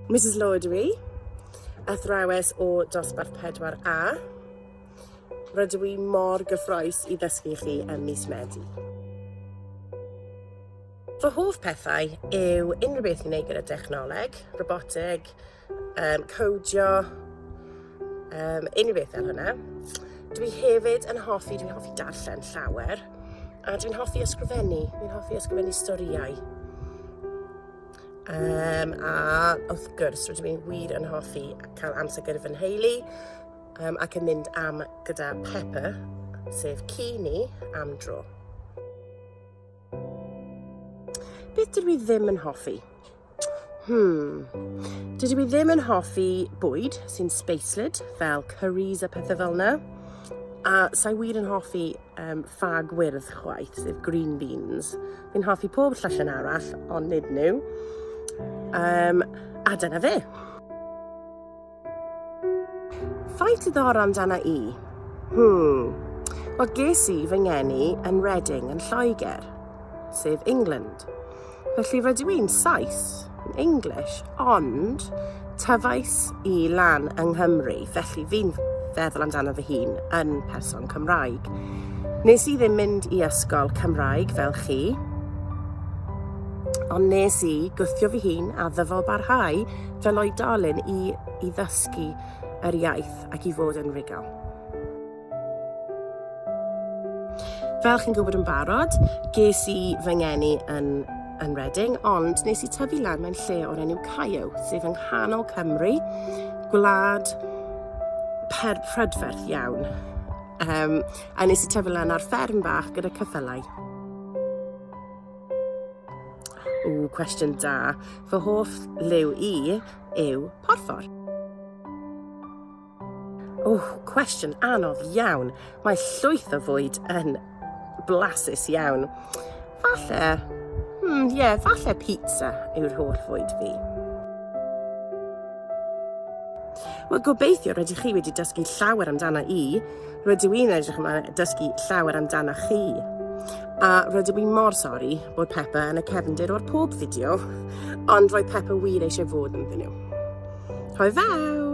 Mrs Law ydw i, athrawes o dosbarth 4A. Rydw i mor gyffrous I ddysgu chi ym mis Medi. Fy hoff pethau yw unrhyw beth I wneud gyda dechnoleg, robotig, codio, unrhyw beth fel hynna. Dwi hefyd yn hoffi darllen llawer, a dwi'n hoffi ysgrifennu storïau. A wrth gwrs, rydw i'n wir yn hoffi cael amser gyda fy nheulu ac yn mynd am gyda Pepper, sef ci ni, am dro. Beth dydw I ddim yn hoffi? Dydw I ddim yn hoffi bwyd sy'n speislyd fel curries a pethau fel yna. A sa'i wir yn hoffi ffa gwyrdd chwaith, sef green beans. Fi'n hoffi pob llyllen arall, ond nid nhw. A dyna fe. Faint ddiddor amdana I? Wel, ges I fy ngeni yn Reading yn Lloegr, sef England. Felly rydw i'n Saes, yn English, ond tyfais I lan yng Nghymru, felly fi'n feddwl amdano fy hun yn person Cymraeg. Nes I ddim mynd I ysgol Cymraeg fel chi, ond nes I gwthio fy hun a ddyfal barhau fel oedolyn I ddysgu yr iaith ac I fod yn rigol. Fel chi'n gwybod yn barod, ges I fy ngeni yn Reading, ond nes I tyfu lan mewn lle o'r enw Caio, sef yng nghanol Cymru, gwlad prydferth iawn. A nes I tyfu lan ar fferm bach gyda ceffylau. Cwestiwn da. Fy hoff liw I yw porffor. Cwestiwn anodd iawn. Mae llwyth o fwyd yn blasus iawn. Falle pizza yw'r holl fwyd fi. Wel, gobeithio rydych chi wedi dysgu llawer amdana I. Rydw i'n edrych yma dysgu llawer amdana chi. A rydw I mor sori bod Pepper yn y cefndir o'r pob fideo, ond roedd Pepper wir eisiau fod ynddyn nhw. Hwyl fawr!